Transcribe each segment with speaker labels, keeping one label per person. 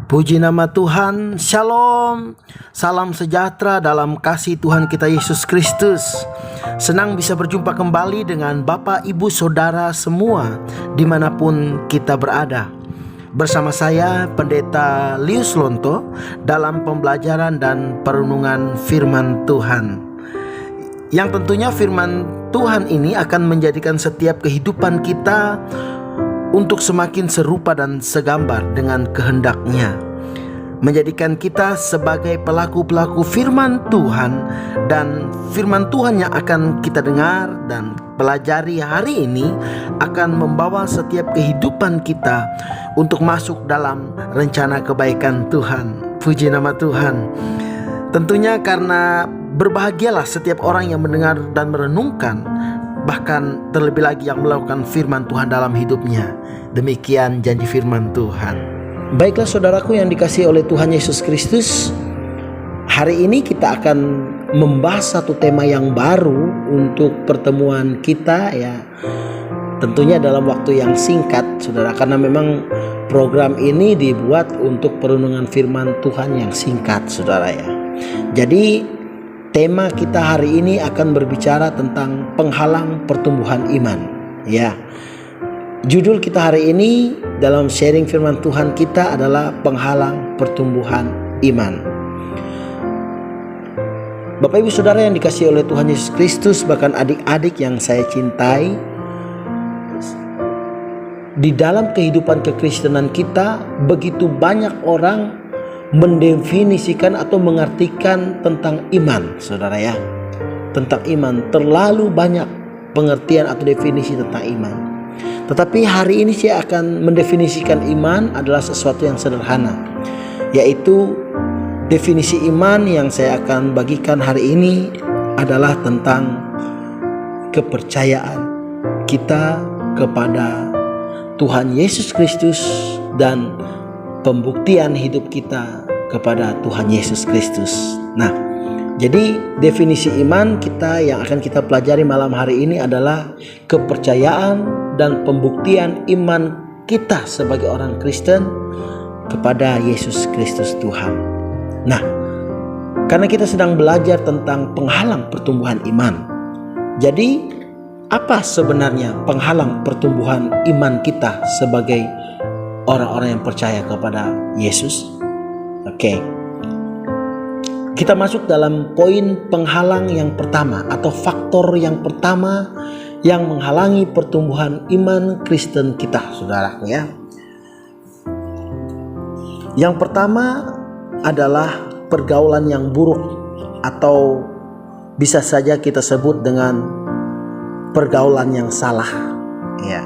Speaker 1: Puji nama Tuhan, Shalom, salam sejahtera dalam kasih Tuhan kita Yesus Kristus. Senang bisa berjumpa kembali dengan Bapak, Ibu, Saudara semua dimanapun kita berada. Bersama saya Pendeta Lius Lonto dalam pembelajaran dan perenungan firman Tuhan. Yang tentunya firman Tuhan ini akan menjadikan setiap kehidupan kita untuk semakin serupa dan segambar dengan kehendak-Nya, menjadikan kita sebagai pelaku-pelaku firman Tuhan. Dan firman Tuhan yang akan kita dengar dan pelajari hari ini akan membawa setiap kehidupan kita untuk masuk dalam rencana kebaikan Tuhan. Puji nama Tuhan. Tentunya karena berbahagialah setiap orang yang mendengar dan merenungkan, bahkan terlebih lagi yang melakukan firman Tuhan dalam hidupnya. Demikian janji firman Tuhan. Baiklah saudaraku yang dikasihi oleh Tuhan Yesus Kristus, hari ini kita akan membahas satu tema yang baru untuk pertemuan kita ya. Tentunya dalam waktu yang singkat saudara, karena memang program ini dibuat untuk perenungan firman Tuhan yang singkat saudara ya. Jadi tema kita hari ini akan berbicara tentang penghalang pertumbuhan iman ya. Judul kita hari ini dalam sharing firman Tuhan kita adalah penghalang pertumbuhan iman. Bapak, Ibu, Saudara yang dikasihi oleh Tuhan Yesus Kristus, bahkan adik-adik yang saya cintai, di dalam kehidupan kekristenan kita begitu banyak orang mendefinisikan atau mengartikan tentang iman, saudara ya. Tentang iman, terlalu banyak pengertian atau definisi tentang iman. Tetapi hari ini saya akan mendefinisikan iman adalah sesuatu yang sederhana, yaitu definisi iman yang saya akan bagikan hari ini adalah tentang kepercayaan kita kepada Tuhan Yesus Kristus dan pembuktian hidup kita kepada Tuhan Yesus Kristus. Nah, jadi definisi iman kita yang akan kita pelajari malam hari ini adalah kepercayaan dan pembuktian iman kita sebagai orang Kristen kepada Yesus Kristus Tuhan. Nah, karena kita sedang belajar tentang penghalang pertumbuhan iman, jadi apa sebenarnya penghalang pertumbuhan iman kita sebagai orang-orang yang percaya kepada Yesus? Oke. Kita masuk dalam poin penghalang yang pertama atau faktor yang pertama yang menghalangi pertumbuhan iman Kristen kita, saudaraku ya. Yang pertama adalah pergaulan yang buruk, atau bisa saja kita sebut dengan pergaulan yang salah ya.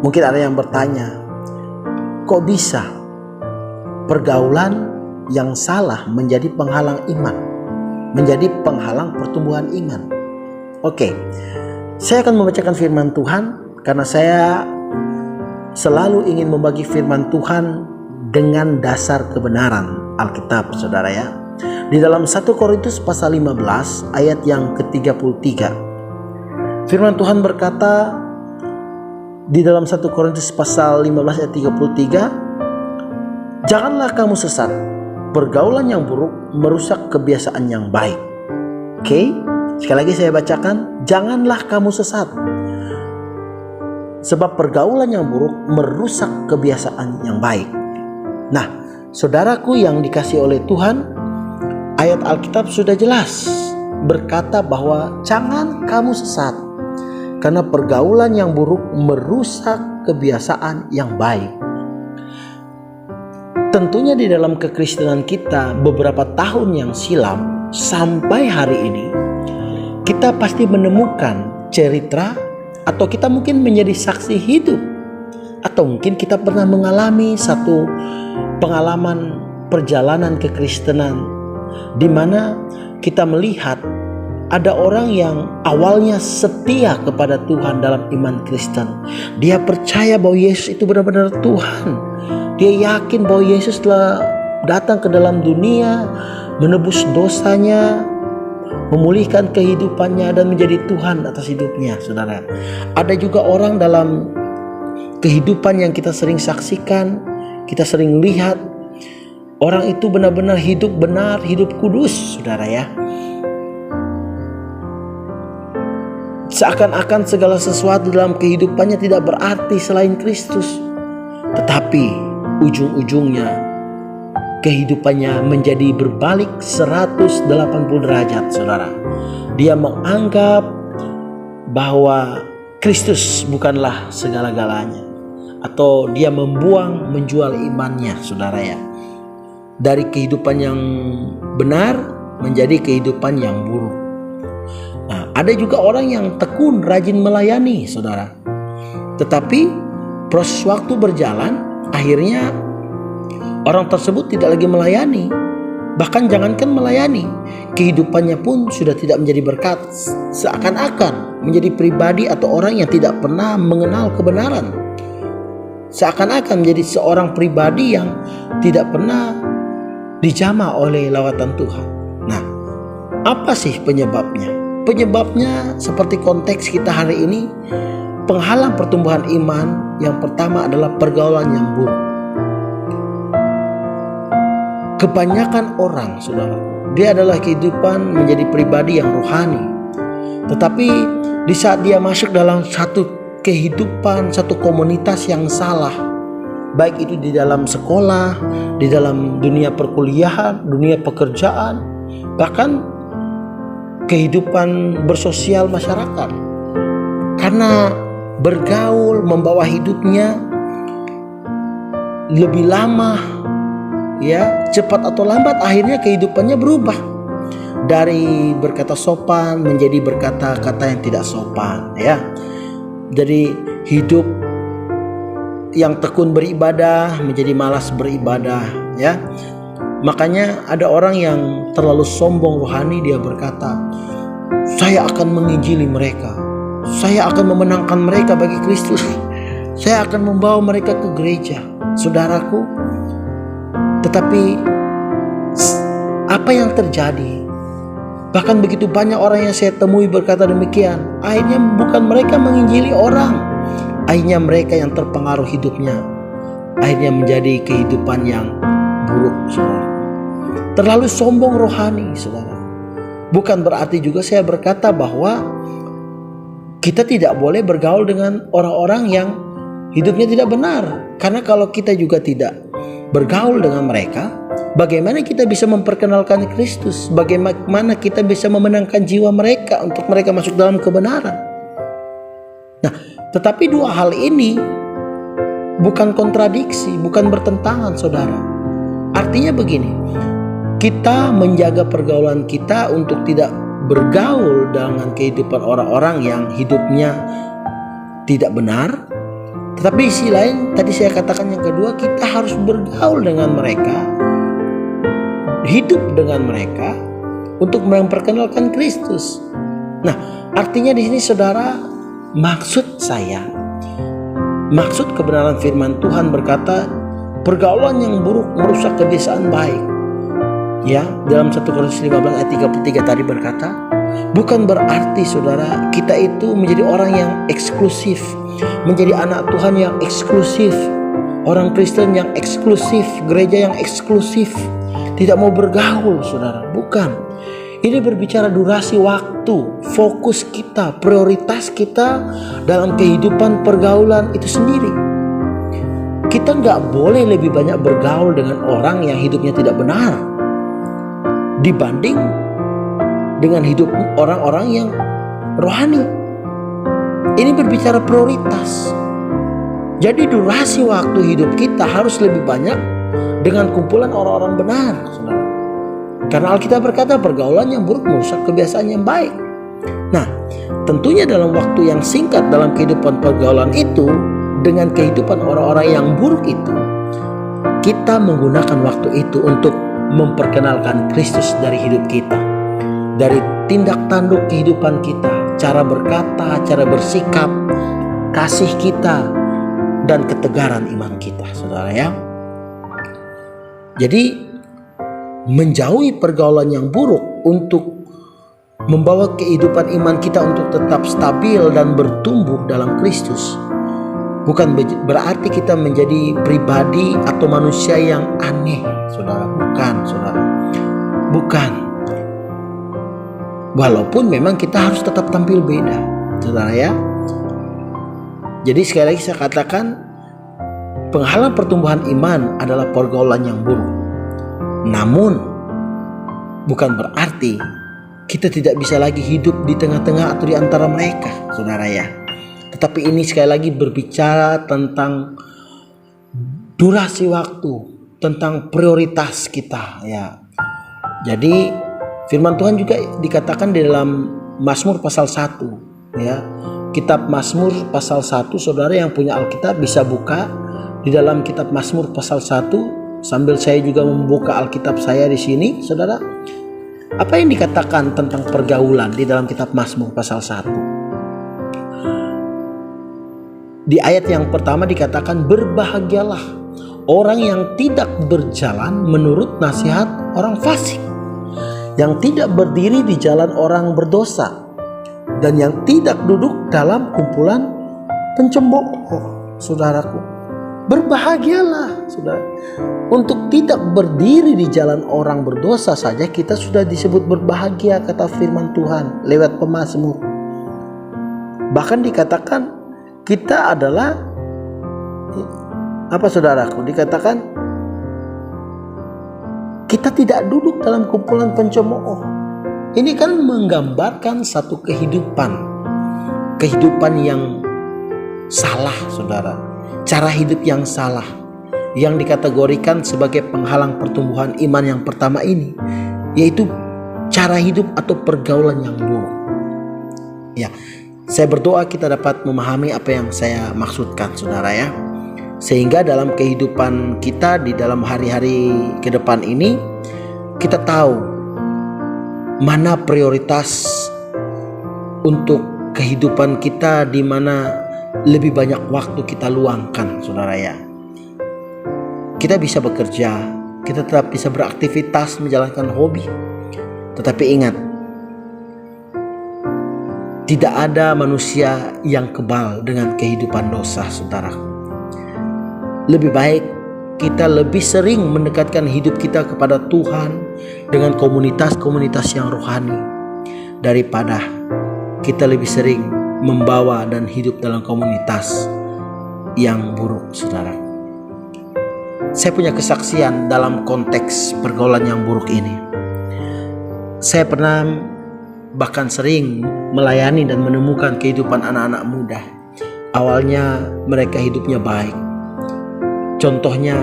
Speaker 1: Mungkin ada yang bertanya, kok bisa pergaulan yang salah menjadi penghalang iman, menjadi penghalang pertumbuhan iman? Oke, saya akan membacakan firman Tuhan karena saya selalu ingin membagi firman Tuhan dengan dasar kebenaran Alkitab, saudara ya. Di dalam 1 Korintus pasal 15 ayat yang ke-33, firman Tuhan berkata di dalam 1 Korintus pasal 15 ayat 33, janganlah kamu sesat, pergaulan yang buruk merusak kebiasaan yang baik. Oke, sekali lagi saya bacakan, janganlah kamu sesat, sebab pergaulan yang buruk merusak kebiasaan yang baik. Nah, saudaraku yang dikasihi oleh Tuhan, ayat Alkitab sudah jelas berkata bahwa jangan kamu sesat, karena pergaulan yang buruk merusak kebiasaan yang baik. Tentunya di dalam kekristenan kita beberapa tahun yang silam sampai hari ini, kita pasti menemukan cerita atau kita mungkin menjadi saksi hidup, atau mungkin kita pernah mengalami satu pengalaman perjalanan kekristenan, di mana kita melihat ada orang yang awalnya setia kepada Tuhan dalam iman Kristen. Dia percaya bahwa Yesus itu benar-benar Tuhan. Dia yakin bahwa Yesus telah datang ke dalam dunia, menebus dosanya, memulihkan kehidupannya, dan menjadi Tuhan atas hidupnya, saudara. Ada juga orang dalam kehidupan yang kita sering saksikan, kita sering lihat, orang itu benar-benar hidup benar, hidup kudus, saudara ya. Seakan-akan segala sesuatu dalam kehidupannya tidak berarti selain Kristus. Tetapi ujung-ujungnya kehidupannya menjadi berbalik 180 derajat, saudara. Dia menganggap bahwa Kristus bukanlah segala-galanya, atau dia menjual imannya, saudara ya. Dari kehidupan yang benar menjadi kehidupan yang buruk. Nah, ada juga orang yang tekun, rajin melayani, saudara. Tetapi proses waktu berjalan, akhirnya orang tersebut tidak lagi melayani. Bahkan jangankan melayani, kehidupannya pun sudah tidak menjadi berkat. Seakan-akan menjadi pribadi atau orang yang tidak pernah mengenal kebenaran. Seakan-akan menjadi seorang pribadi yang tidak pernah dijamah oleh lawatan Tuhan. Nah, apa sih penyebabnya? Penyebabnya seperti konteks kita hari ini, penghalang pertumbuhan iman yang pertama adalah pergaulan yang buruk. Kebanyakan orang, saudara, dia adalah kehidupan menjadi pribadi yang rohani. Tetapi di saat dia masuk dalam satu kehidupan, satu komunitas yang salah, baik itu di dalam sekolah, di dalam dunia perkuliahan, dunia pekerjaan, bahkan kehidupan bersosial masyarakat, karena bergaul membawa hidupnya lebih lama, ya, cepat atau lambat akhirnya kehidupannya berubah dari berkata sopan menjadi berkata-kata yang tidak sopan, ya. Jadi hidup yang tekun beribadah menjadi malas beribadah, ya. Makanya ada orang yang terlalu sombong rohani, dia berkata, saya akan menginjili mereka, saya akan memenangkan mereka bagi Kristus, saya akan membawa mereka ke gereja, saudaraku. Tetapi apa yang terjadi? Bahkan begitu banyak orang yang saya temui berkata demikian, akhirnya bukan mereka menginjili orang, akhirnya mereka yang terpengaruh hidupnya, akhirnya menjadi kehidupan yang buruk, saudara. Terlalu sombong rohani, saudara. Bukan berarti juga saya berkata bahwa kita tidak boleh bergaul dengan orang-orang yang hidupnya tidak benar. Karena kalau kita juga tidak bergaul dengan mereka, bagaimana kita bisa memperkenalkan Kristus? Bagaimana kita bisa memenangkan jiwa mereka untuk mereka masuk dalam kebenaran? Nah, tetapi dua hal ini bukan kontradiksi, bukan bertentangan, saudara. Artinya begini, kita menjaga pergaulan kita untuk tidak bergaul dengan kehidupan orang-orang yang hidupnya tidak benar. Tetapi di sisi lain, tadi saya katakan yang kedua, kita harus bergaul dengan mereka, hidup dengan mereka untuk memperkenalkan Kristus. Nah, artinya di sini, saudara, maksud kebenaran firman Tuhan berkata, pergaulan yang buruk merusak kebiasaan baik. Ya, dalam 1 Korintus 15 ayat 33 tadi berkata, bukan berarti, saudara, kita itu menjadi orang yang eksklusif, menjadi anak Tuhan yang eksklusif, orang Kristen yang eksklusif, gereja yang eksklusif, tidak mau bergaul, saudara. Bukan. Ini berbicara durasi waktu, fokus kita, prioritas kita dalam kehidupan pergaulan itu sendiri. Kita nggak boleh lebih banyak bergaul dengan orang yang hidupnya tidak benar dibanding dengan hidup orang-orang yang rohani. Ini berbicara prioritas. Jadi durasi waktu hidup kita harus lebih banyak dengan kumpulan orang-orang benar, saudara. Karena Alkitab berkata pergaulan yang buruk merusak kebiasaan yang baik. Nah, tentunya dalam waktu yang singkat dalam kehidupan pergaulan itu dengan kehidupan orang-orang yang buruk itu, kita menggunakan waktu itu untuk memperkenalkan Kristus dari hidup kita, dari tindak tanduk kehidupan kita, cara berkata, cara bersikap, kasih kita, dan ketegaran iman kita, saudara ya. Jadi menjauhi pergaulan yang buruk untuk membawa kehidupan iman kita untuk tetap stabil dan bertumbuh dalam Kristus bukan berarti kita menjadi pribadi atau manusia yang aneh, saudara. Bukan, saudara. Bukan. Walaupun memang kita harus tetap tampil beda, saudara ya. Jadi sekali lagi saya katakan, penghalang pertumbuhan iman adalah pergaulan yang buruk. Namun bukan berarti kita tidak bisa lagi hidup di tengah-tengah atau di antara mereka, saudara ya. Tetapi ini sekali lagi berbicara tentang durasi waktu, tentang prioritas kita ya. Jadi firman Tuhan juga dikatakan di dalam Mazmur pasal 1 ya. Kitab Mazmur pasal 1, saudara yang punya Alkitab bisa buka di dalam kitab Mazmur pasal 1 sambil saya juga membuka Alkitab saya di sini, saudara. Apa yang dikatakan tentang pergaulan di dalam kitab Mazmur pasal 1? Di ayat yang pertama dikatakan, berbahagialah orang yang tidak berjalan menurut nasihat orang fasik, yang tidak berdiri di jalan orang berdosa, dan yang tidak duduk dalam kumpulan pencembooh. Saudaraku, berbahagialah, saudara. Untuk tidak berdiri di jalan orang berdosa saja kita sudah disebut berbahagia, kata firman Tuhan lewat pemazmur. Bahkan dikatakan kita adalah apa, saudaraku? Dikatakan kita tidak duduk dalam kumpulan pencemooh. Ini kan menggambarkan satu kehidupan yang salah, saudara. Cara hidup yang salah yang dikategorikan sebagai penghalang pertumbuhan iman yang pertama ini, yaitu cara hidup atau pergaulan yang buruk. Ya, saya berdoa kita dapat memahami apa yang saya maksudkan, saudara ya. Sehingga dalam kehidupan kita di dalam hari-hari ke depan ini, kita tahu mana prioritas untuk kehidupan kita, di mana lebih banyak waktu kita luangkan, saudara ya. Kita bisa bekerja, kita tetap bisa beraktivitas, menjalankan hobi. Tetapi ingat, tidak ada manusia yang kebal dengan kehidupan dosa, saudara. Lebih baik kita lebih sering mendekatkan hidup kita kepada Tuhan dengan komunitas-komunitas yang rohani, daripada kita lebih sering membawa dan hidup dalam komunitas yang buruk, saudara. Saya punya kesaksian dalam konteks pergaulan yang buruk ini. Saya pernah bahkan sering melayani dan menemukan kehidupan anak-anak muda. Awalnya mereka hidupnya baik. Contohnya,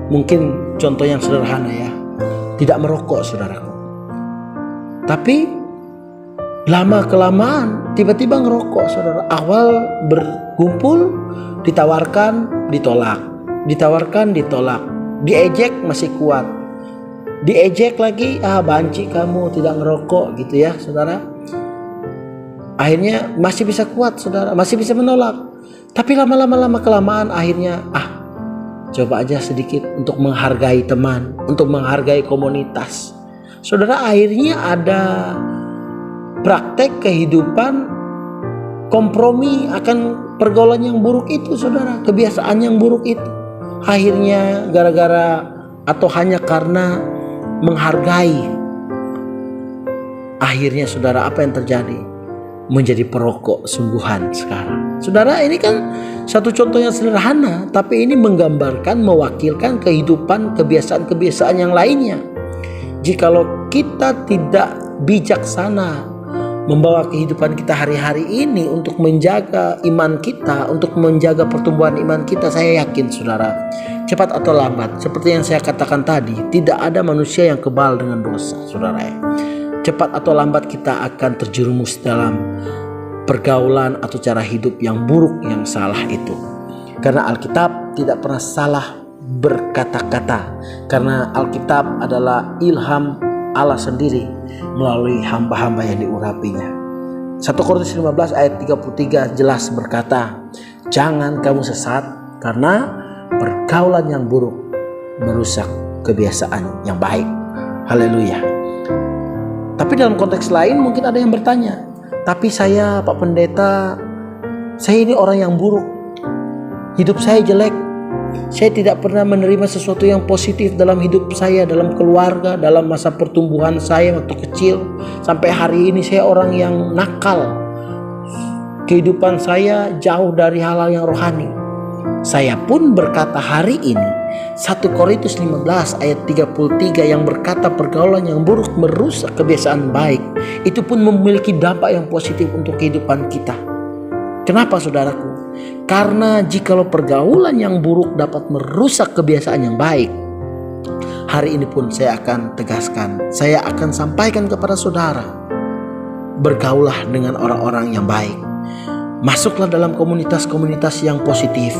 Speaker 1: mungkin contoh yang sederhana ya, tidak merokok, saudaraku. Tapi lama-kelamaan tiba-tiba ngerokok, saudara. Awal berkumpul, ditawarkan, ditolak. Ditawarkan, ditolak. Diejek masih kuat. Diejek lagi, banci kamu tidak ngerokok, gitu ya, saudara. Akhirnya masih bisa kuat, saudara, masih bisa menolak. Tapi lama-lama kelamaan akhirnya coba aja sedikit untuk menghargai teman, untuk menghargai komunitas. Saudara, akhirnya ada praktek kehidupan kompromi akan pergaulan yang buruk itu, saudara. Kebiasaan yang buruk itu. Akhirnya gara-gara atau hanya karena menghargai, akhirnya saudara, apa yang terjadi? Menjadi perokok sungguhan sekarang. Saudara, ini kan satu contoh yang sederhana, tapi ini menggambarkan, mewakilkan kehidupan, kebiasaan-kebiasaan yang lainnya. Jikalau kita tidak bijaksana membawa kehidupan kita hari-hari ini untuk menjaga iman kita, untuk menjaga pertumbuhan iman kita, saya yakin, saudara, cepat atau lambat, seperti yang saya katakan tadi, tidak ada manusia yang kebal dengan dosa, saudara. Cepat atau lambat kita akan terjerumus dalam pergaulan atau cara hidup yang buruk, yang salah itu. Karena Alkitab tidak pernah salah berkata-kata, karena Alkitab adalah ilham Allah sendiri melalui hamba-hamba yang diurapinya. 1 Korintus 15 ayat 33 jelas berkata, jangan kamu sesat karena pergaulan yang buruk merusak kebiasaan yang baik. Haleluya. Tapi dalam konteks lain mungkin ada yang bertanya, tapi saya Pak Pendeta, saya ini orang yang buruk, hidup saya jelek, saya tidak pernah menerima sesuatu yang positif dalam hidup saya, dalam keluarga, dalam masa pertumbuhan saya waktu kecil. Sampai hari ini saya orang yang nakal, kehidupan saya jauh dari hal-hal yang rohani. Saya pun berkata hari ini 1 Korintus 15 ayat 33 yang berkata pergaulan yang buruk merusak kebiasaan baik, itu pun memiliki dampak yang positif untuk kehidupan kita. Kenapa saudaraku? Karena jikalau pergaulan yang buruk dapat merusak kebiasaan yang baik, hari ini pun saya akan tegaskan, saya akan sampaikan kepada saudara, bergaulah dengan orang-orang yang baik. Masuklah dalam komunitas-komunitas yang positif.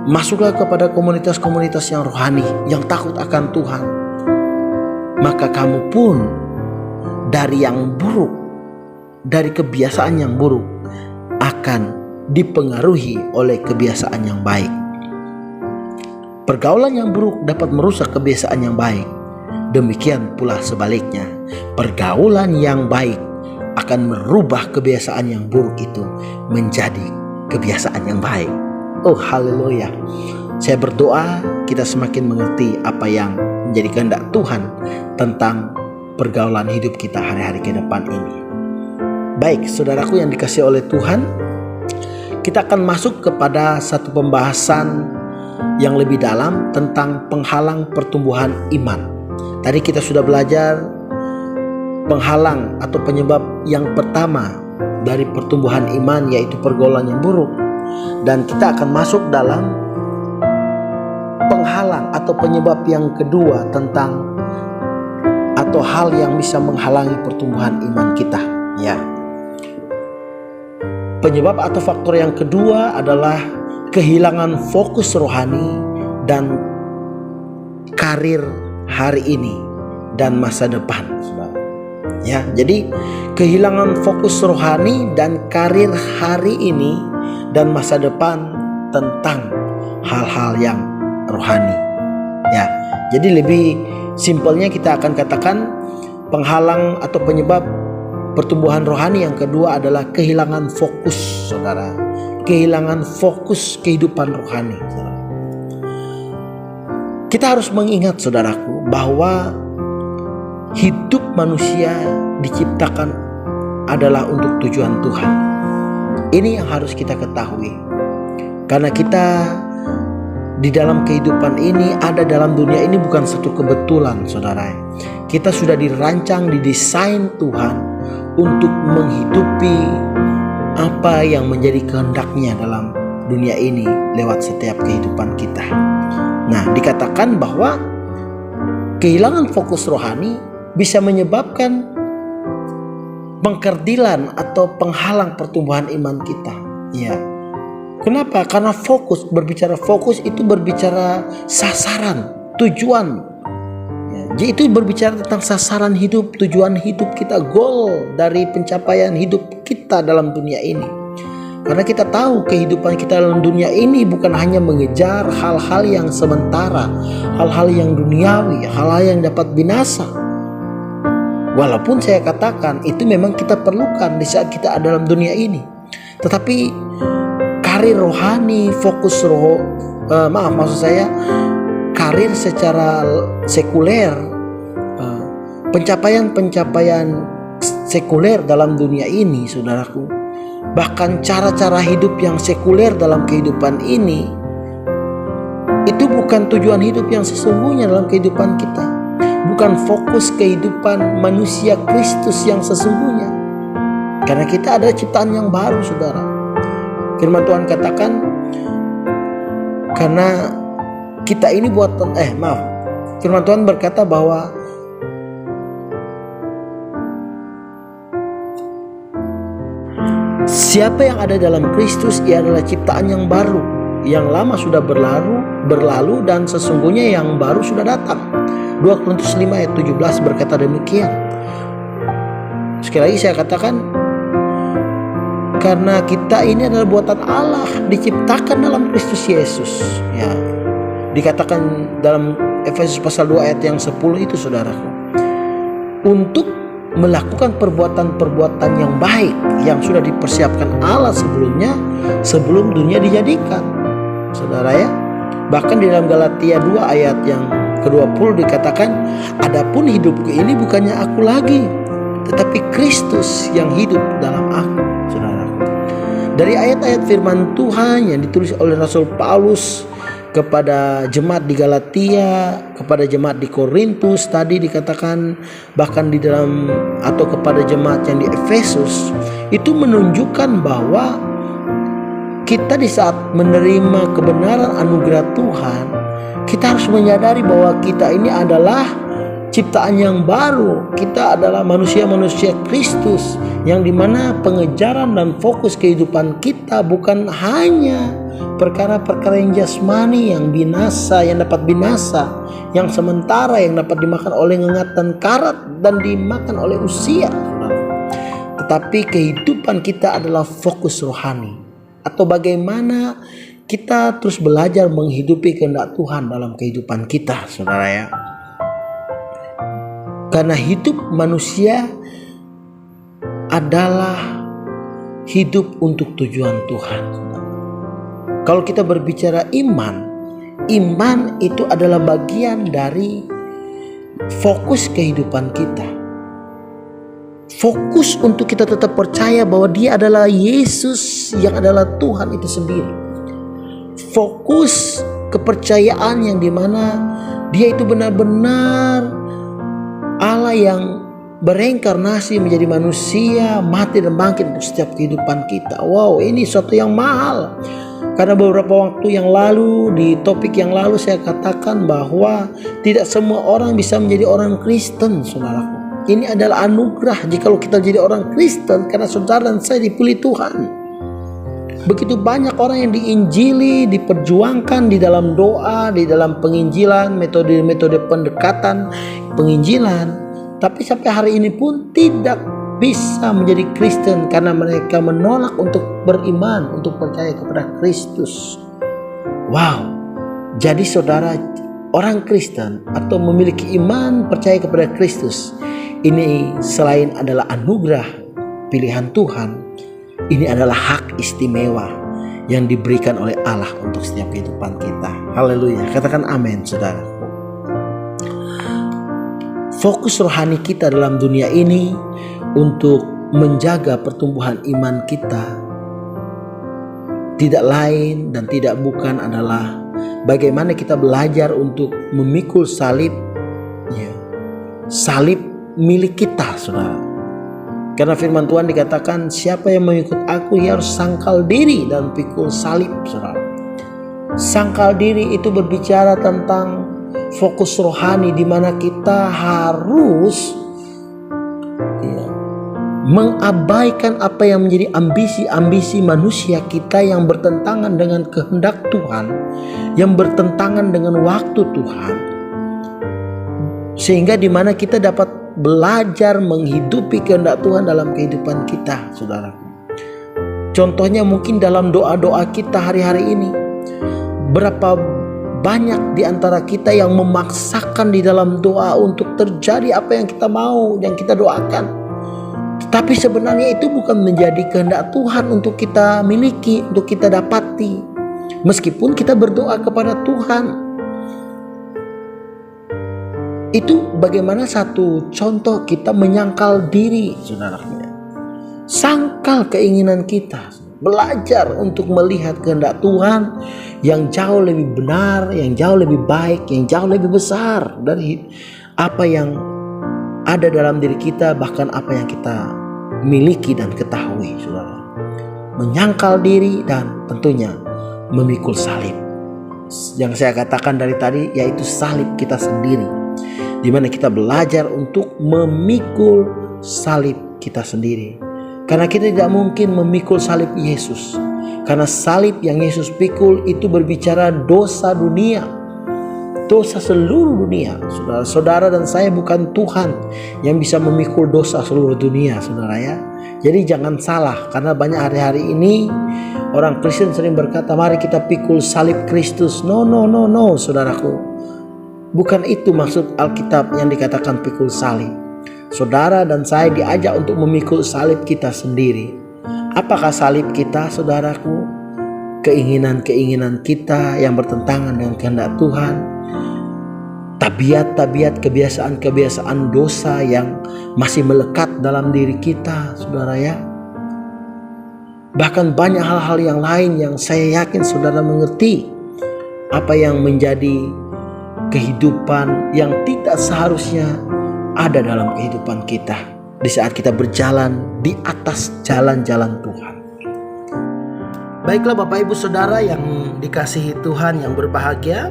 Speaker 1: Masuklah kepada komunitas-komunitas yang rohani, yang takut akan Tuhan. Maka kamu pun dari yang buruk, dari kebiasaan yang buruk, akan dipengaruhi oleh kebiasaan yang baik. Pergaulan yang buruk dapat merusak kebiasaan yang baik. Demikian pula sebaliknya, pergaulan yang baik akan merubah kebiasaan yang buruk itu menjadi kebiasaan yang baik. Oh haleluya. Saya berdoa kita semakin mengerti apa yang menjadi kehendak Tuhan tentang pergaulan hidup kita hari-hari ke depan ini. Baik saudaraku yang dikasihi oleh Tuhan, kita akan masuk kepada satu pembahasan yang lebih dalam tentang penghalang pertumbuhan iman. Tadi kita sudah belajar penghalang atau penyebab yang pertama dari pertumbuhan iman, yaitu pergaulan yang buruk. Dan kita akan masuk dalam penghalang atau penyebab yang kedua tentang atau hal yang bisa menghalangi pertumbuhan iman kita, ya. Penyebab atau faktor yang kedua adalah kehilangan fokus rohani dan karir hari ini dan masa depan, saudara. Ya, jadi kehilangan fokus rohani dan karir hari ini dan masa depan tentang hal-hal yang rohani. Ya, jadi lebih simpelnya kita akan katakan penghalang atau penyebab pertumbuhan rohani yang kedua adalah kehilangan fokus, saudara. Kehilangan fokus kehidupan rohani, saudara. Kita harus mengingat, saudaraku, bahwa hidup manusia diciptakan adalah untuk tujuan Tuhan. Ini yang harus kita ketahui. Karena kita di dalam kehidupan ini, ada dalam dunia ini bukan satu kebetulan, saudara. Kita sudah dirancang, didesain Tuhan untuk menghidupi apa yang menjadi kehendaknya dalam dunia ini lewat setiap kehidupan kita. Nah, dikatakan bahwa kehilangan fokus rohani bisa menyebabkan pengkerdilan atau penghalang pertumbuhan iman kita. Ya. Kenapa? Karena fokus, berbicara fokus itu berbicara sasaran, tujuan. Ya, jadi itu berbicara tentang sasaran hidup, tujuan hidup kita, goal dari pencapaian hidup kita dalam dunia ini. Karena kita tahu kehidupan kita dalam dunia ini bukan hanya mengejar hal-hal yang sementara, hal-hal yang duniawi, hal-hal yang dapat binasa. Walaupun saya katakan itu memang kita perlukan di saat kita ada dalam dunia ini. Tetapi karir rohani, fokus karir secara sekuler, pencapaian-pencapaian sekuler dalam dunia ini, saudaraku, bahkan cara-cara hidup yang sekuler dalam kehidupan ini, itu bukan tujuan hidup yang sesungguhnya dalam kehidupan kita. Bukan fokus kehidupan manusia Kristus yang sesungguhnya. Karena kita ada ciptaan yang baru, saudara. Firman Tuhan katakan, karena kita ini firman Tuhan berkata bahwa siapa yang ada dalam Kristus, ia adalah ciptaan yang baru. yang lama sudah berlalu dan sesungguhnya yang baru sudah datang. 2 Korintus 5 ayat 17 berkata demikian. Sekali lagi saya katakan, karena kita ini adalah buatan Allah, diciptakan dalam Kristus Yesus. Ya, dikatakan dalam Efesus pasal 2 ayat yang 10 itu, saudaraku, untuk melakukan perbuatan-perbuatan yang baik yang sudah dipersiapkan Allah sebelumnya, sebelum dunia dijadikan, saudara ya. Bahkan di dalam Galatia 2 ayat yang ke-20 dikatakan, adapun hidupku ini bukannya aku lagi, tetapi Kristus yang hidup dalam aku, saudara. Dari ayat-ayat firman Tuhan yang ditulis oleh Rasul Paulus kepada jemaat di Galatia, kepada jemaat di Korintus tadi dikatakan, bahkan di dalam atau kepada jemaat yang di Efesus, itu menunjukkan bahwa kita di saat menerima kebenaran anugerah Tuhan, kita harus menyadari bahwa kita ini adalah ciptaan yang baru. Kita adalah manusia-manusia Kristus, yang dimana pengejaran dan fokus kehidupan kita bukan hanya perkara-perkara yang jasmani, yang binasa, yang dapat binasa, yang sementara, yang dapat dimakan oleh ngengat dan karat dan dimakan oleh usia. Tetapi kehidupan kita adalah fokus rohani, atau bagaimana kita terus belajar menghidupi kehendak Tuhan dalam kehidupan kita, saudara ya. Karena hidup manusia adalah hidup untuk tujuan Tuhan. Kalau kita berbicara iman, iman itu adalah bagian dari fokus kehidupan kita. Fokus untuk kita tetap percaya bahwa Dia adalah Yesus yang adalah Tuhan itu sendiri. Fokus kepercayaan yang dimana Dia itu benar-benar Allah yang bereinkarnasi menjadi manusia, mati dan bangkit untuk setiap kehidupan kita. Wow, ini suatu yang mahal. Karena beberapa waktu yang lalu, di topik yang lalu saya katakan bahwa tidak semua orang bisa menjadi orang Kristen, saudaraku. Ini adalah anugerah jikalau kita jadi orang Kristen, karena saudara dan saya dipilih Tuhan. Begitu banyak orang yang diinjili, diperjuangkan di dalam doa, di dalam penginjilan, metode-metode pendekatan penginjilan, tapi sampai hari ini pun tidak bisa menjadi Kristen karena mereka menolak untuk beriman, untuk percaya kepada Kristus. Wow, jadi saudara, orang Kristen atau memiliki iman percaya kepada Kristus, ini selain adalah anugerah pilihan Tuhan, ini adalah hak istimewa yang diberikan oleh Allah untuk setiap kehidupan kita. Haleluya, katakan amin, saudara. Fokus rohani kita dalam dunia ini untuk menjaga pertumbuhan iman kita tidak lain dan tidak bukan adalah bagaimana kita belajar untuk memikul salib, ya, salib milik kita, saudara. Karena firman Tuhan dikatakan, siapa yang mengikut aku, ia harus sangkal diri dan pikul salib, saudara. Sangkal diri itu berbicara tentang fokus rohani, di mana kita harus mengabaikan apa yang menjadi ambisi-ambisi manusia kita yang bertentangan dengan kehendak Tuhan, yang bertentangan dengan waktu Tuhan, sehingga di mana kita dapat belajar menghidupi kehendak Tuhan dalam kehidupan kita, saudara. Contohnya mungkin dalam doa-doa kita hari-hari ini, berapa banyak di antara kita yang memaksakan di dalam doa untuk terjadi apa yang kita mau, yang kita doakan. Tapi sebenarnya itu bukan menjadi kehendak Tuhan untuk kita miliki, untuk kita dapati. Meskipun kita berdoa kepada Tuhan. Itu bagaimana satu contoh kita menyangkal diri, saudara. Sangkal keinginan kita. Belajar untuk melihat kehendak Tuhan yang jauh lebih benar, yang jauh lebih baik, yang jauh lebih besar dari apa yang ada dalam diri kita, bahkan apa yang kita miliki dan ketahui, saudara. Menyangkal diri dan tentunya memikul salib. Yang saya katakan dari tadi yaitu salib kita sendiri, di mana kita belajar untuk memikul salib kita sendiri. Karena kita tidak mungkin memikul salib Yesus. Karena salib yang Yesus pikul itu berbicara dosa dunia, dosa seluruh dunia. Saudara dan saya bukan Tuhan yang bisa memikul dosa seluruh dunia, saudara ya. Jadi jangan salah, karena banyak hari-hari ini orang Kristen sering berkata, mari kita pikul salib Kristus. No, saudaraku. Bukan itu maksud Alkitab yang dikatakan pikul salib. Saudara dan saya diajak untuk memikul salib kita sendiri. Apakah salib kita, saudaraku? Keinginan-keinginan kita yang bertentangan dengan kehendak Tuhan. Tabiat-tabiat, kebiasaan-kebiasaan dosa yang masih melekat dalam diri kita, saudara ya. Bahkan banyak hal-hal yang lain yang saya yakin saudara mengerti apa yang menjadi kehidupan yang tidak seharusnya ada dalam kehidupan kita di saat kita berjalan di atas jalan-jalan Tuhan. Baiklah Bapak Ibu Saudara yang dikasihi Tuhan yang berbahagia,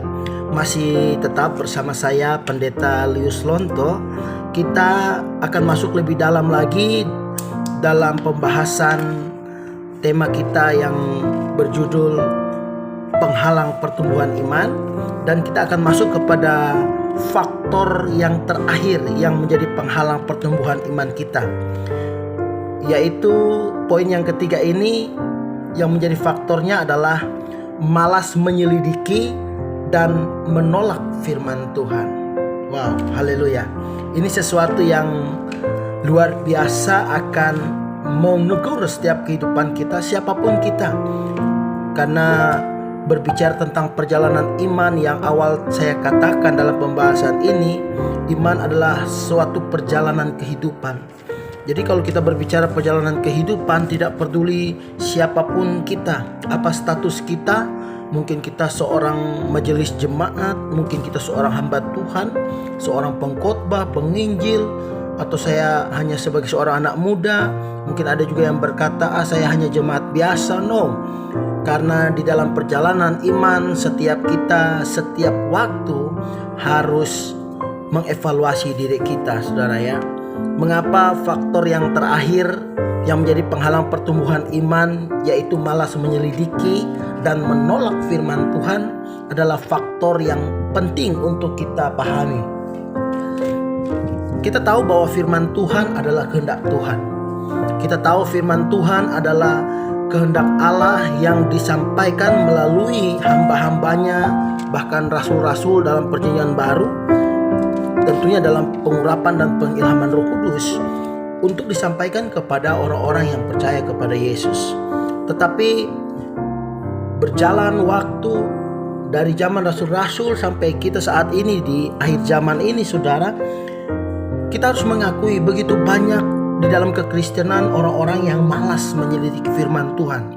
Speaker 1: masih tetap bersama saya Pendeta Lius Lonto. Kita akan masuk lebih dalam lagi dalam pembahasan tema kita yang berjudul penghalang pertumbuhan iman, dan kita akan masuk kepada faktor yang terakhir yang menjadi penghalang pertumbuhan iman kita, yaitu poin yang ketiga ini. Yang menjadi faktornya adalah malas menyelidiki dan menolak firman Tuhan. Wow, haleluya. Ini sesuatu yang luar biasa akan menegur setiap kehidupan kita, siapapun kita. Karena berbicara tentang perjalanan iman yang awal saya katakan dalam pembahasan ini, iman adalah suatu perjalanan kehidupan. Jadi kalau kita berbicara perjalanan kehidupan, tidak peduli siapapun kita, apa status kita. Mungkin kita seorang majelis jemaat, mungkin kita seorang hamba Tuhan, seorang pengkhotbah, penginjil, atau saya hanya sebagai seorang anak muda. Mungkin ada juga yang berkata, saya hanya jemaat biasa. No, karena di dalam perjalanan iman setiap kita, setiap waktu harus mengevaluasi diri kita, saudara ya. Mengapa faktor yang terakhir yang menjadi penghalang pertumbuhan iman, yaitu malas menyelidiki dan menolak firman Tuhan, adalah faktor yang penting untuk kita pahami. Kita tahu bahwa firman Tuhan adalah kehendak Tuhan. Kita tahu firman Tuhan adalah kehendak Allah yang disampaikan melalui hamba-hambanya, bahkan rasul-rasul dalam perjanjian baru, tentunya dalam pengurapan dan pengilhaman Roh Kudus, untuk disampaikan kepada orang-orang yang percaya kepada Yesus. Tetapi berjalan waktu dari zaman rasul-rasul sampai kita saat ini di akhir zaman ini, saudara, kita harus mengakui begitu banyak di dalam kekristenan orang-orang yang malas menyelidiki firman Tuhan,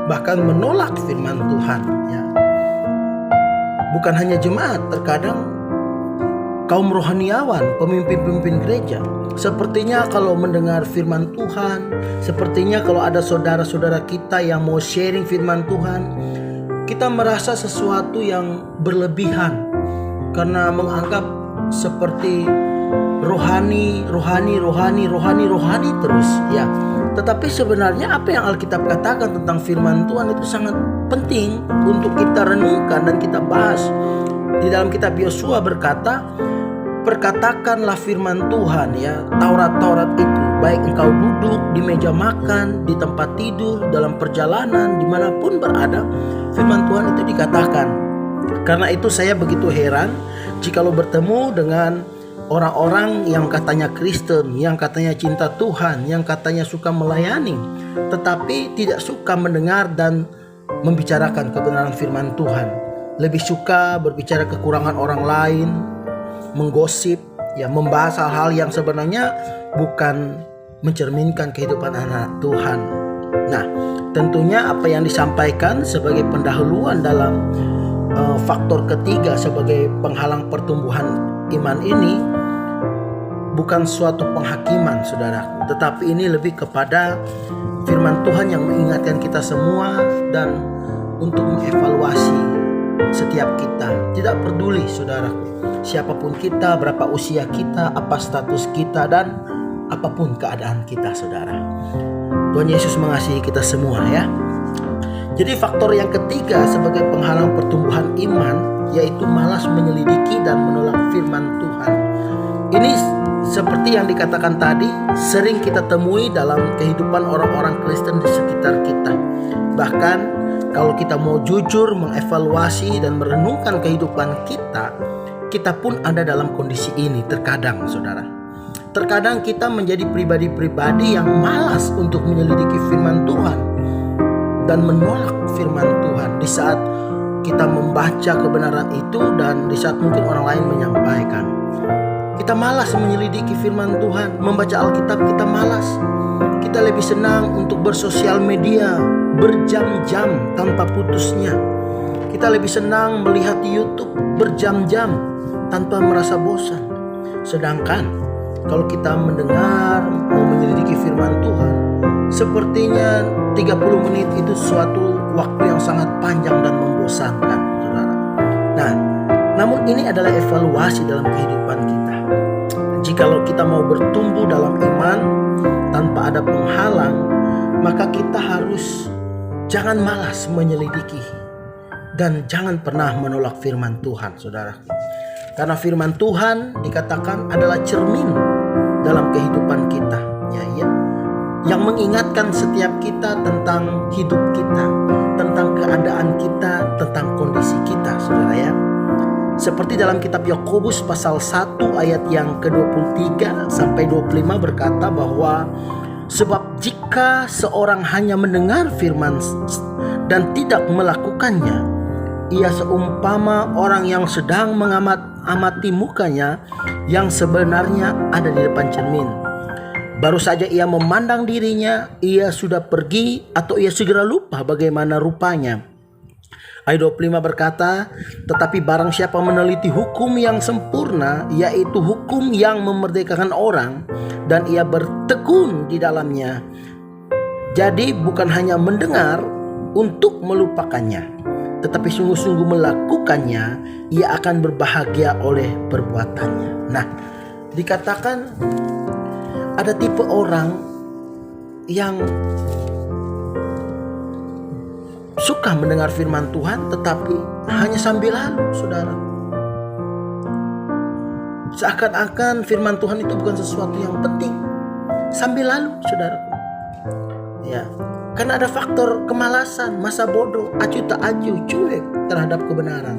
Speaker 1: bahkan menolak firman Tuhan ya. Bukan hanya jemaat, terkadang kaum rohaniawan, pemimpin-pemimpin gereja, sepertinya kalau mendengar firman Tuhan, sepertinya kalau ada saudara-saudara kita yang mau sharing firman Tuhan, kita merasa sesuatu yang berlebihan karena menganggap seperti rohani terus ya. Tetapi sebenarnya apa yang Alkitab katakan tentang firman Tuhan itu sangat penting untuk kita renungkan dan kita bahas. Di dalam kitab Yosua berkata, perkatakanlah firman Tuhan ya, Taurat-Taurat itu, baik engkau duduk di meja makan, di tempat tidur, dalam perjalanan, dimanapun berada, firman Tuhan itu dikatakan. Karena itu saya begitu heran jikalau bertemu dengan orang-orang yang katanya Kristen, yang katanya cinta Tuhan, yang katanya suka melayani, tetapi tidak suka mendengar dan membicarakan kebenaran firman Tuhan. Lebih suka berbicara kekurangan orang lain, menggosip, ya, membahas hal-hal yang sebenarnya bukan mencerminkan kehidupan anak Tuhan. Nah, tentunya apa yang disampaikan sebagai pendahuluan dalam faktor ketiga sebagai penghalang pertumbuhan iman ini bukan suatu penghakiman, saudaraku, tetapi ini lebih kepada firman Tuhan yang mengingatkan kita semua dan untuk mengevaluasi setiap kita. Tidak peduli, saudaraku, siapapun kita, berapa usia kita, apa status kita, dan apapun keadaan kita, saudara. Tuhan Yesus mengasihi kita semua ya. Jadi faktor yang ketiga sebagai penghalang pertumbuhan iman, yaitu malas menyelidiki dan menolak firman Tuhan. Ini seperti yang dikatakan tadi, sering kita temui dalam kehidupan orang-orang Kristen di sekitar kita. Bahkan kalau kita mau jujur mengevaluasi dan merenungkan kehidupan kita, kita pun ada dalam kondisi ini terkadang, saudara. Terkadang kita menjadi pribadi-pribadi yang malas untuk menyelidiki firman Tuhan dan menolak firman Tuhan di saat kita membaca kebenaran itu dan di saat mungkin orang lain menyampaikan. Kita malas menyelidiki firman Tuhan, membaca Alkitab kita malas. Kita lebih senang untuk bersosial media berjam-jam tanpa putusnya. Kita lebih senang melihat YouTube berjam-jam tanpa merasa bosan. Sedangkan kalau kita mendengar mau menyelidiki firman Tuhan, sepertinya 30 menit itu suatu waktu yang sangat panjang dan membosankan, saudara. Nah, namun ini adalah evaluasi dalam kehidupan kita. Jikalau kita mau bertumbuh dalam iman tanpa ada penghalang, maka kita harus jangan malas menyelidiki dan jangan pernah menolak firman Tuhan, saudara. Karena firman Tuhan dikatakan adalah cermin dalam kehidupan kita, ya, yang mengingatkan setiap kita tentang hidup kita, tentang keadaan kita, tentang kondisi kita, saudara ya. Seperti dalam kitab Yakobus pasal 1 ayat yang ke-23 sampai 25 berkata bahwa sebab jika seorang hanya mendengar firman dan tidak melakukannya, ia seumpama orang yang sedang mengamati mukanya yang sebenarnya ada di depan cermin. Baru saja ia memandang dirinya, ia sudah pergi atau ia segera lupa bagaimana rupanya. Ayat 25 berkata, tetapi barang siapa meneliti hukum yang sempurna, yaitu hukum yang memerdekakan orang, dan ia bertekun di dalamnya. Jadi bukan hanya mendengar untuk melupakannya, tetapi sungguh-sungguh melakukannya, ia akan berbahagia oleh perbuatannya. Nah, dikatakan ada tipe orang yang suka mendengar firman Tuhan tetapi hanya sambil lalu, saudara. Seakan-akan firman Tuhan itu bukan sesuatu yang penting. Sambil lalu, saudara. Ya, karena ada faktor kemalasan, masa bodoh, acuh tak acuh, cuek terhadap kebenaran.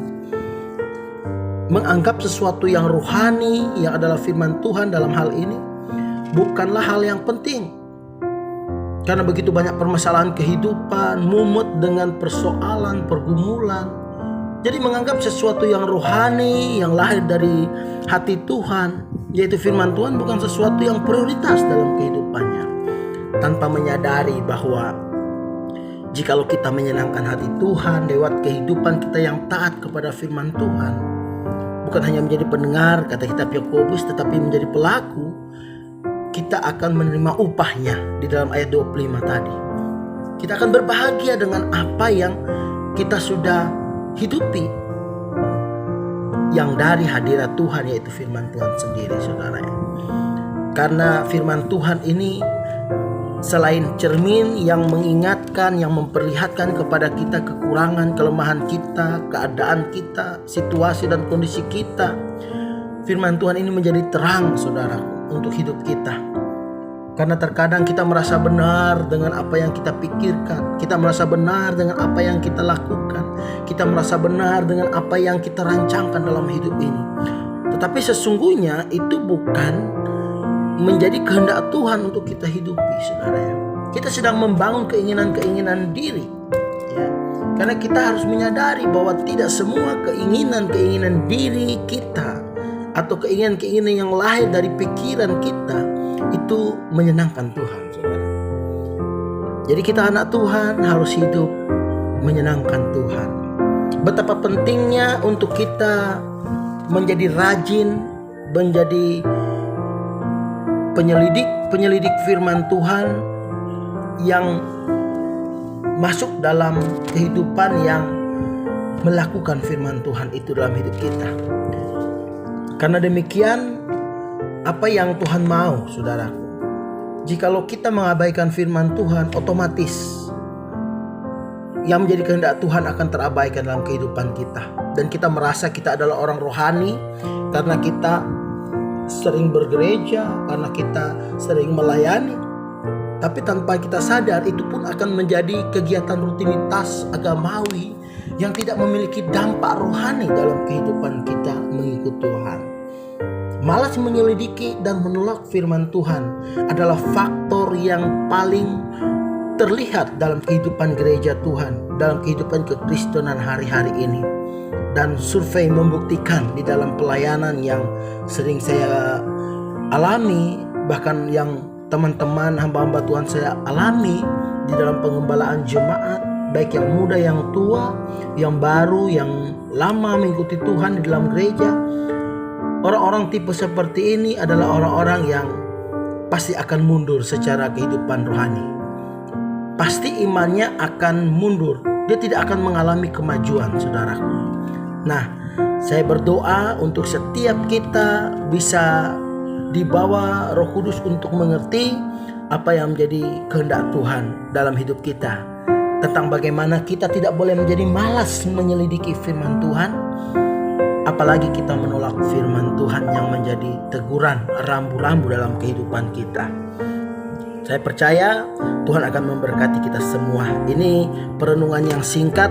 Speaker 1: Menganggap sesuatu yang rohani yang adalah firman Tuhan dalam hal ini bukanlah hal yang penting. Karena begitu banyak permasalahan kehidupan, mumet dengan persoalan, pergumulan. Jadi menganggap sesuatu yang rohani, yang lahir dari hati Tuhan, yaitu firman Tuhan, bukan sesuatu yang prioritas dalam kehidupannya. Tanpa menyadari bahwa jikalau kita menyenangkan hati Tuhan lewat kehidupan kita yang taat kepada firman Tuhan, bukan hanya menjadi pendengar, kata kitab Yakobus, tetapi menjadi pelaku, kita akan menerima upahnya di dalam ayat 25 tadi. Kita akan berbahagia dengan apa yang kita sudah hidupi, yang dari hadirat Tuhan, yaitu firman Tuhan sendiri, saudara. Karena firman Tuhan ini selain cermin yang mengingatkan, yang memperlihatkan kepada kita kekurangan, kelemahan kita, keadaan kita, situasi dan kondisi kita, firman Tuhan ini menjadi terang, saudara, untuk hidup kita. Karena terkadang kita merasa benar dengan apa yang kita pikirkan, kita merasa benar dengan apa yang kita lakukan, kita merasa benar dengan apa yang kita rancangkan dalam hidup ini. Tetapi sesungguhnya itu bukan menjadi kehendak Tuhan untuk kita hidupi, saudara ya. Kita sedang membangun keinginan-keinginan diri, ya. Karena kita harus menyadari bahwa tidak semua keinginan-keinginan diri kita atau keinginan-keinginan yang lahir dari pikiran kita itu menyenangkan Tuhan, saudara. Jadi kita anak Tuhan harus hidup menyenangkan Tuhan. Betapa pentingnya untuk kita menjadi rajin, menjadi penyelidik firman Tuhan yang masuk dalam kehidupan yang melakukan firman Tuhan itu dalam hidup kita. Karena demikian, apa yang Tuhan mau, saudaraku, Jikalau kita mengabaikan firman Tuhan, otomatis yang menjadi kehendak Tuhan akan terabaikan dalam kehidupan kita. Dan kita merasa kita adalah orang rohani karena kita sering bergereja, karena kita sering melayani. Tapi tanpa kita sadar, itu pun akan menjadi kegiatan rutinitas agamawi yang tidak memiliki dampak rohani dalam kehidupan kita mengikut Tuhan. Malas menyelidiki dan menolak firman Tuhan adalah faktor yang paling terlihat dalam kehidupan gereja Tuhan, dalam kehidupan kekristenan hari-hari ini. Dan survei membuktikan di dalam pelayanan yang sering saya alami, bahkan yang teman-teman hamba-hamba Tuhan saya alami di dalam pengembalaan jemaat, baik yang muda, yang tua, yang baru, yang lama mengikuti Tuhan di dalam gereja. Orang-orang tipe seperti ini adalah orang-orang yang pasti akan mundur secara kehidupan rohani. Pasti imannya akan mundur. Dia tidak akan mengalami kemajuan, saudaraku. Nah, saya berdoa untuk setiap kita bisa dibawa Roh Kudus untuk mengerti apa yang menjadi kehendak Tuhan dalam hidup kita. Tentang bagaimana kita tidak boleh menjadi malas menyelidiki firman Tuhan, apalagi kita menolak firman Tuhan yang menjadi teguran, rambu-rambu dalam kehidupan kita. Saya percaya Tuhan akan memberkati kita semua. Ini perenungan yang singkat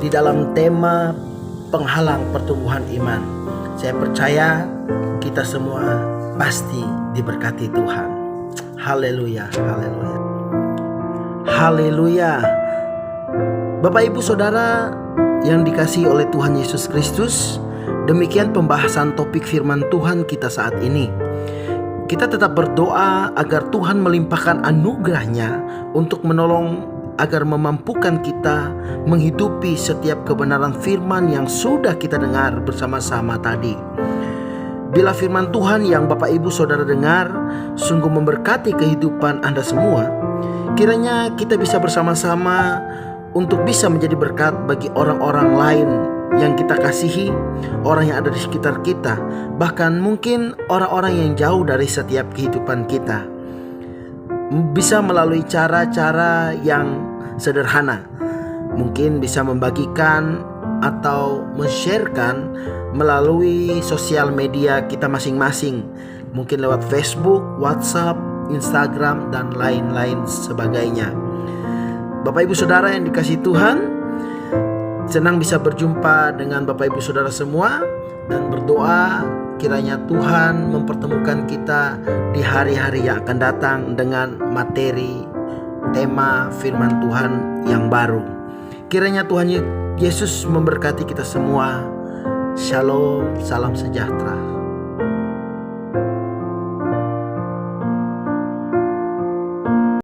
Speaker 1: di dalam tema penghalang pertumbuhan iman. Saya percaya kita semua pasti diberkati Tuhan. Haleluya, haleluya, haleluya. Bapak, Ibu, Saudara yang dikasihi oleh Tuhan Yesus Kristus, demikian pembahasan topik firman Tuhan kita saat ini. Kita tetap berdoa agar Tuhan melimpahkan anugerah-Nya untuk menolong agar memampukan kita menghidupi setiap kebenaran firman yang sudah kita dengar bersama-sama tadi. Bila firman Tuhan yang Bapak, Ibu, Saudara dengar sungguh memberkati kehidupan Anda semua, kiranya kita bisa bersama-sama untuk bisa menjadi berkat bagi orang-orang lain yang kita kasihi, orang yang ada di sekitar kita, bahkan mungkin orang-orang yang jauh dari setiap kehidupan kita. Bisa melalui cara-cara yang sederhana, mungkin bisa membagikan atau men-sharekan melalui sosial media kita masing-masing, mungkin lewat Facebook, WhatsApp, Instagram, dan lain-lain sebagainya. Bapak, Ibu, Saudara yang dikasihi Tuhan, senang bisa berjumpa dengan Bapak, Ibu, Saudara semua, dan berdoa kiranya Tuhan mempertemukan kita di hari-hari yang akan datang dengan materi tema firman Tuhan yang baru. Kiranya Tuhan Yesus memberkati kita semua. Shalom, salam sejahtera.